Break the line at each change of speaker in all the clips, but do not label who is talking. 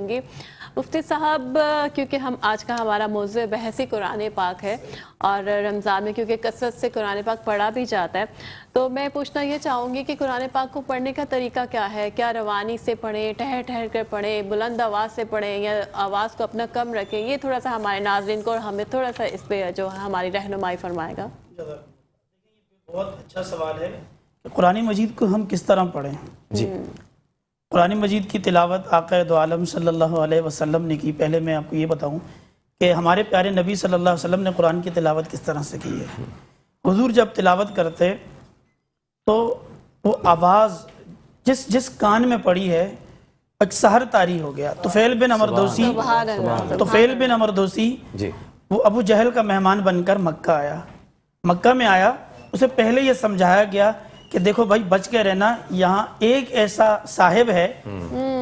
चाहूँगी मुफ्ती साहब, क्योंकि आज का हमारा मौज़ू बहसी कुरान पाक है और रमज़ान में क्योंकि कसरत से कुरान पाक पढ़ा भी जाता है, तो मैं पूछना ये चाहूँगी कि कुरान पाक को पढ़ने का तरीका क्या है? क्या रवानी से पढ़ें, ठहर ठहर कर पढ़ें, बुलंद आवाज़ से पढ़ें या आवाज़ को अपना कम रखें? ये थोड़ा सा हमारे नाज़रीन को और हमें थोड़ा सा इस पर जो हमारी रहनुमाई फरमाएगा।
बहुत अच्छा सवाल है। कुरान मजीद को हम किस तरह पढ़ें? जी, कुरान मजीद की तिलावत आक़ा दो आलम सल्लल्लाहु अलैहि वसल्लम ने की। पहले मैं आपको ये बताऊं कि हमारे प्यारे नबी सल्लल्लाहु अलैहि वसल्लम ने कुरान की तिलावत किस तरह से की है। हुजूर जब तिलावत करते तो वो आवाज़ जिस कान में पड़ी है एक सहर तारी हो गया। तुफैल बिन अमर दोसी वो अबू जहल का मेहमान बनकर मक्का आया। मक्का में आया, उसे पहले ये समझाया गया कि देखो भाई बच के रहना, यहाँ एक ऐसा साहिब है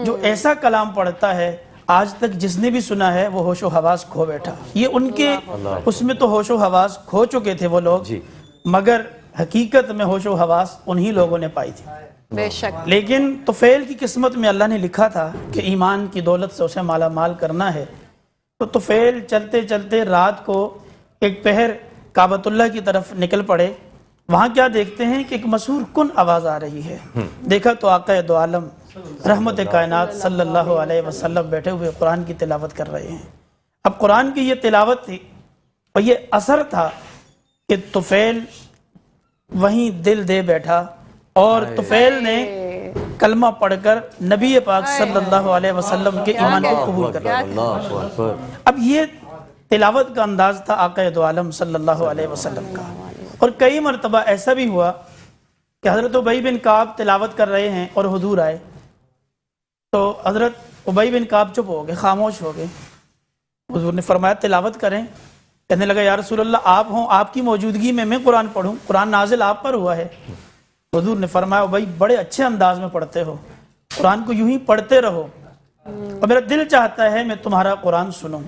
जो ऐसा कलाम पढ़ता है आज तक जिसने भी सुना है वो होशो हवास खो बैठा। ये उनके उसमें तो होशो हवास खो चुके थे वो लोग, मगर हकीकत में होशो हवास उन्हीं लोगों ने पाई थी
बेशक।
लेकिन तुफैल की किस्मत में अल्लाह ने लिखा था कि ईमान की दौलत से उसे माला माल करना है। तो तुफैल चलते चलते रात को एक पहर काबतुल्लाह की तरफ निकल पड़े। वहाँ क्या देखते हैं कि एक मशहूर कुन आवाज़ आ रही है। देखा तो आक़ा दो आलम रहमत कायनात सल्लल्लाहु अलैहि वसल्लम बैठे हुए कुरान की तिलावत कर रहे हैं। अब कुरान की ये तिलावत थी और ये असर था कि तुफैल वहीं दिल दे बैठा और तुफैल ने कलमा पढ़कर नबी पाक सल्लल्लाहु अलैहि वसल्लम के ईमान को कबूल कर लिया। अब ये तिलावत का अंदाज था आक़ा दो आलम सल्लल्लाहु अलैहि वसल्लम का। और कई मरतबा ऐसा भी हुआ कि हज़रत उबई बिन काब तिलावत कर रहे हैं और हुजूर आए तो हज़रत उबई बिन काब चुप हो गए, खामोश हो गए। हुजूर ने फरमाया तिलावत करें। कहने लगा या रसूल अल्लाह, आप हों, आपकी मौजूदगी में मैं कुरान पढ़ूं, कुरान नाजिल आप पर हुआ है। हुजूर ने फरमाया उबई बड़े अच्छे अंदाज में पढ़ते हो, कुरान को यूं ही पढ़ते रहो और मेरा दिल चाहता है मैं तुम्हारा कुरान सुनूं।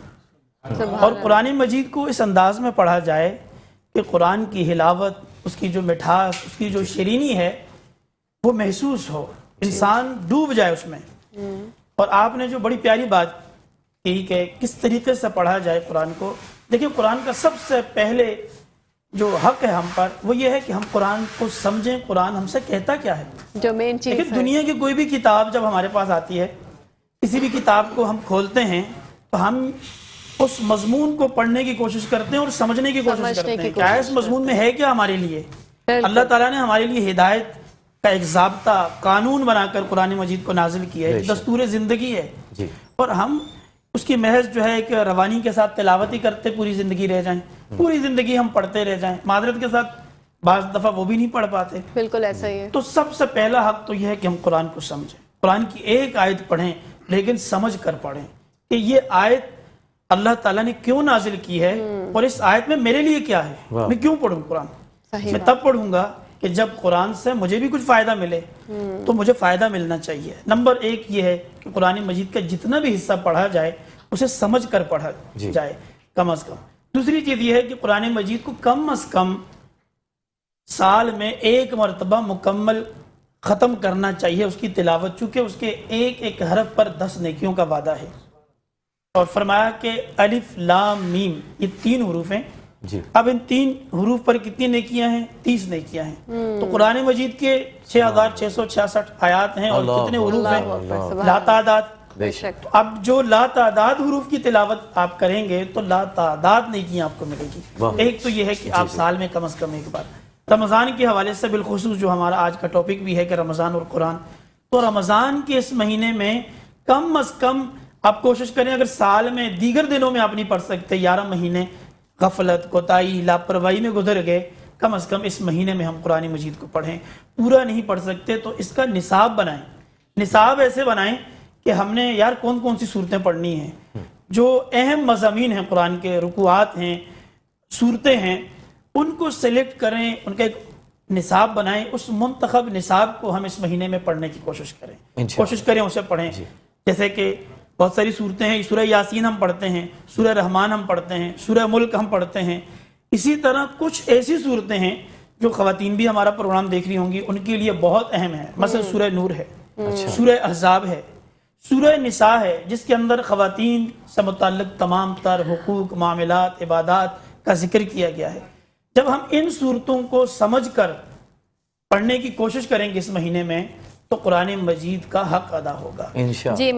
और कुरान मजीद को इस अंदाज में पढ़ा जाए कि कुरान की हिलावत, उसकी जो मिठास, उसकी जो शरीनी है वो महसूस हो, इंसान डूब जाए उसमें। और आपने जो बड़ी प्यारी बात की कि किस तरीके से पढ़ा जाए कुरान को, देखिए कुरान का सबसे पहले जो हक है हम पर वो ये है कि हम कुरान को समझें, कुरान हमसे कहता क्या है,
जो मेन चीज़ है।
दुनिया की कोई भी किताब जब हमारे पास आती है, किसी भी किताब को हम खोलते हैं तो हम उस मजमून को पढ़ने की कोशिश करते हैं और समझने की कोशिश करते हैं क्या इस मजमून में है क्या हमारे लिए। अल्लाह ताला ने हमारे लिए हिदायत का एक ज़ाब्ता कानून बनाकर कुरान मजीद को नाजिल किया है, दस्तूर ज़िंदगी है। और हम उसकी महज जो है एक रवानी के साथ तिलावत ही करते पूरी ज़िंदगी रह जाएं, पूरी ज़िंदगी हम पढ़ते रह जाएं, मादरत के साथ बाज़ दफ़ा वो भी नहीं पढ़ पाते।
बिल्कुल ऐसा ही है।
तो सबसे पहला हक तो यह है कि हम कुरान को समझें, कुरान की एक आयत पढ़ें लेकिन समझ कर पढ़ें कि ये आयत अल्लाह ताला ने क्यों नाजिल की है और इस आयत में मेरे लिए क्या है, मैं क्यों पढ़ूं कुरान। मैं तब पढ़ूंगा कि जब कुरान से मुझे भी कुछ फ़ायदा मिले, तो मुझे फ़ायदा मिलना चाहिए। नंबर एक ये है कि कुरान मजीद का जितना भी हिस्सा पढ़ा जाए उसे समझ कर पढ़ा जाए कम अज़ कम। दूसरी चीज़ ये है कि कुरान मजीद को कम अज़ कम साल में एक मरतबा मुकम्मल ख़त्म करना चाहिए उसकी तिलावत, चूँकि उसके एक एक हरफ पर 10 नेकियों का वादा है। और फरमाया कि अलिफ लाम मीम ये 3 हरूफ हैं जी। अब इन 3 हरूफ पर कितनी नेकियां हैं? 30 नेकियां हैं। तो कुरान मजीद के 6666 आयात हैं और कितने हरूफ हैं? लातादाद। तो अब जो लातादाद हरूफ की तिलावत आप करेंगे तो लातादाद नेकियां आपको मिलेगी। एक तो ये है कि आप साल में कम से कम एक बार, रमज़ान के हवाले से बिलखुसूस जो हमारा आज का टॉपिक भी है कि रमज़ान और कुरान, तो रमज़ान के इस महीने में कम अज़ कम आप कोशिश करें, अगर साल में दीगर दिनों में आप नहीं पढ़ सकते, 11 महीने गफलत, कोताही, लापरवाही में गुजर गए, कम अज़ कम इस महीने में हम कुरान मजीद को पढ़ें। पूरा नहीं पढ़ सकते तो इसका निसाब बनाएं। निसाब ऐसे बनाएं कि हमने यार कौन कौन सी सूरतें पढ़नी हैं, जो अहम मज़ामीन हैं कुरान के, रुकुआत हैं, सूरतें हैं, उनको सेलेक्ट करें, उनका एक निसाब बनाएं। उस मुंतखब निसाब को हम इस महीने में पढ़ने की कोशिश करें, उसे पढ़ें। जैसे कि बहुत सारी सूरतें हैं, सूरह यासीन हम पढ़ते हैं, सूरह रहमान हम पढ़ते हैं, सूरह मुल्क हम पढ़ते हैं। इसी तरह कुछ ऐसी सूरतें हैं जो ख़वातीन भी हमारा प्रोग्राम देख रही होंगी, उनके लिए बहुत अहम है। मसलन सूरह नूर है, सूरह अहज़ाब है, سورہ نساء ہے جس کے اندر خواتین سے متعلق تمام تر حقوق، معاملات، عبادات کا ذکر کیا گیا ہے۔ جب ہم ان صورتوں کو سمجھ کر پڑھنے کی کوشش کریں گے اس مہینے میں تو قرآن مجید کا حق ادا ہوگا۔
انشاءاللہ۔
جی